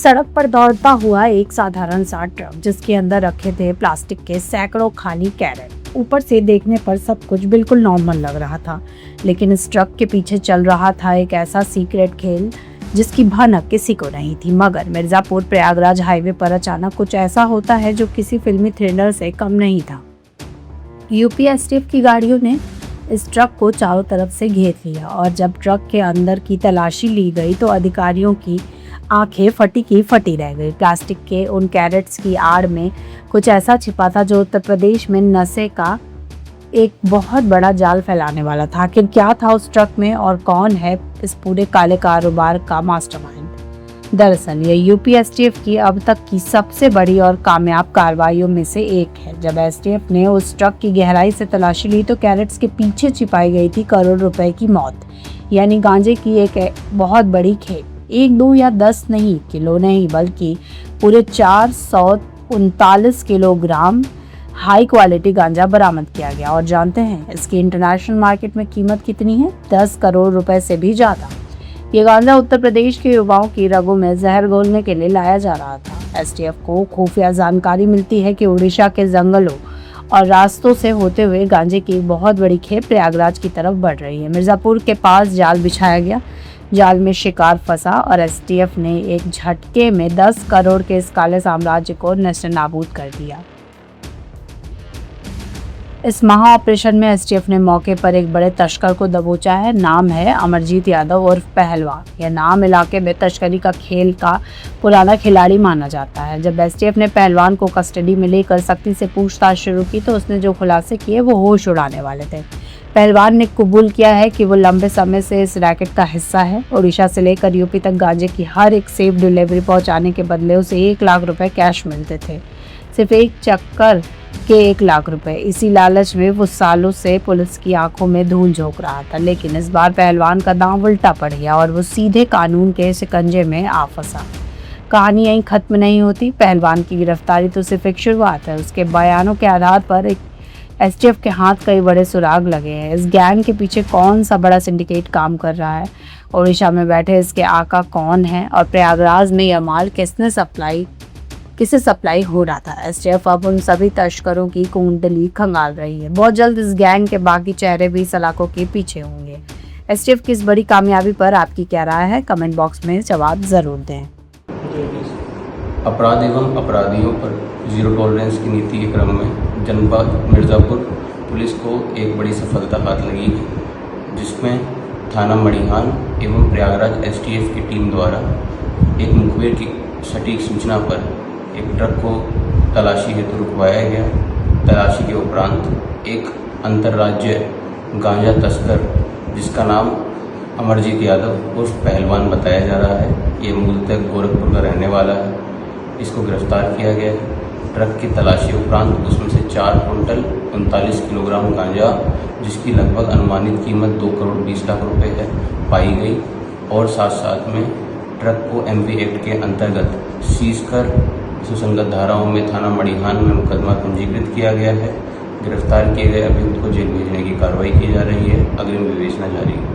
सड़क पर दौड़ता हुआ एक साधारण सा ट्रक जिसके अंदर रखे थे प्लास्टिक के सैकड़ों खाली कैरेट। ऊपर से देखने पर सब कुछ बिल्कुल नॉर्मल लग रहा था, लेकिन इस ट्रक के पीछे चल रहा था एक ऐसा सीक्रेट खेल जिसकी भनक किसी को नहीं थी। मगर मिर्जापुर प्रयागराज हाईवे पर अचानक कुछ ऐसा होता है जो किसी फिल्मी थ्रिलर से कम नहीं था। यूपी एसटीएफ की गाड़ियों ने इस ट्रक को चारों तरफ से घेर लिया और जब ट्रक के अंदर की तलाशी ली गई तो अधिकारियों की आंखें फटी की फटी रह गई। प्लास्टिक के उन कैरेट्स की आड़ में कुछ ऐसा छिपा था जो उत्तर प्रदेश में नशे का एक बहुत बड़ा जाल फैलाने वाला था। आखिर क्या था उस ट्रक में और कौन है इस पूरे काले कारोबार का मास्टरमाइंड? दरअसल ये यूपी एसटीएफ की अब तक की सबसे बड़ी और कामयाब कार्रवाइयों में से एक है। जब एसटीएफ ने उस ट्रक की गहराई से तलाशी ली तो कैरेट्स के पीछे छिपाई गई थी करोड़ रुपए की मौत, यानी गांजे की एक बहुत बड़ी खेप। 1, 2 या 10 नहीं, किलो नहीं, बल्कि पूरे 439 किलोग्राम हाई क्वालिटी गांजा बरामद किया गया। और जानते हैं इसकी इंटरनेशनल मार्केट में कीमत कितनी है? 10 करोड़ रुपए से भी ज्यादा। ये गांजा उत्तर प्रदेश के युवाओं की रगों में जहर घोलने के लिए लाया जा रहा था। एसटीएफ को खुफिया जानकारी मिलती है कि उड़ीसा के जंगलों और रास्तों से होते हुए गांजे की एक बहुत बड़ी खेप प्रयागराज की तरफ बढ़ रही है। मिर्जापुर के पास जाल बिछाया गया, जाल में शिकार फंसा और एसटीएफ ने एक झटके में 10 करोड़ के इस काले साम्राज्य को नष्ट-नाबूद कर दिया। इस महा ऑपरेशन में एसटीएफ ने मौके पर एक बड़े तस्कर को दबोचा है। नाम है अमरजीत यादव उर्फ पहलवान। यह नाम इलाके में तस्करी का खेल का पुराना खिलाड़ी माना जाता है। जब एसटीएफ ने पहलवान को कस्टडी में लेकर सख्ती से पूछताछ शुरू की तो उसने जो खुलासे किए वो होश उड़ाने वाले थे। पहलवान ने कबूल किया है कि वो लंबे समय से इस रैकेट का हिस्सा है। उड़ीसा से लेकर यूपी तक गांजे की हर एक सेफ डिलीवरी पहुंचाने के बदले उसे 1 लाख रुपए कैश मिलते थे, सिर्फ एक चक्कर के 1 लाख रुपए। इसी लालच में वो सालों से पुलिस की आंखों में धूल झोंक रहा था, लेकिन इस बार पहलवान का दांव उल्टा पड़ गया और वो सीधे कानून के शिकंजे में आ फंसा। कहानी यहीं खत्म नहीं होती। पहलवान की गिरफ्तारी तो सिर्फ एक शुरुआत है। उसके बयानों के आधार पर एक एसटीएफ के हाथ कई बड़े सुराग लगे हैं। इस गैंग के पीछे कौन सा बड़ा सिंडिकेट काम कर रहा है, उड़ीसा में बैठे इसके आका कौन है और प्रयागराज में यह माल किसे सप्लाई हो रहा था। एसटीएफ अब उन सभी तस्करों की कुंडली खंगाल रही है। बहुत जल्द इस गैंग के बाकी चेहरे भी सलाखों के पीछे होंगे। एसटीएफ की इस बड़ी कामयाबी पर आपकी क्या राय है? कमेंट बॉक्स में जवाब जरूर दें। अपराध एवं अपराधियों पर जीरो टॉलरेंस की नीति के क्रम में जनपद मिर्ज़ापुर पुलिस को एक बड़ी सफलता हाथ लगी है, जिसमें थाना मड़िहान एवं प्रयागराज एसटीएफ की टीम द्वारा एक मुखबिर की सटीक सूचना पर एक ट्रक को तलाशी हेतु रुकवाया गया। तलाशी के उपरांत एक अंतर्राज्य गांजा तस्कर जिसका नाम अमरजीत यादव उर्फ पहलवान बताया जा रहा है, ये मूलतः गोरखपुर का रहने वाला है, इसको गिरफ्तार किया गया है। ट्रक की तलाशी उपरांत उसमें से 4 क्विंटल 39 किलोग्राम गांजा, जिसकी लगभग अनुमानित कीमत 2 करोड़ 20 लाख रुपए है, पाई गई। और साथ साथ में ट्रक को एमपी एक्ट के अंतर्गत सीज कर सुसंगत धाराओं में थाना मड़िहान में मुकदमा पंजीकृत किया गया है। गिरफ्तार किए गए अभियुक्त को जेल भेजने की कार्रवाई की जा रही है। अग्रिम विवेचना जारी है।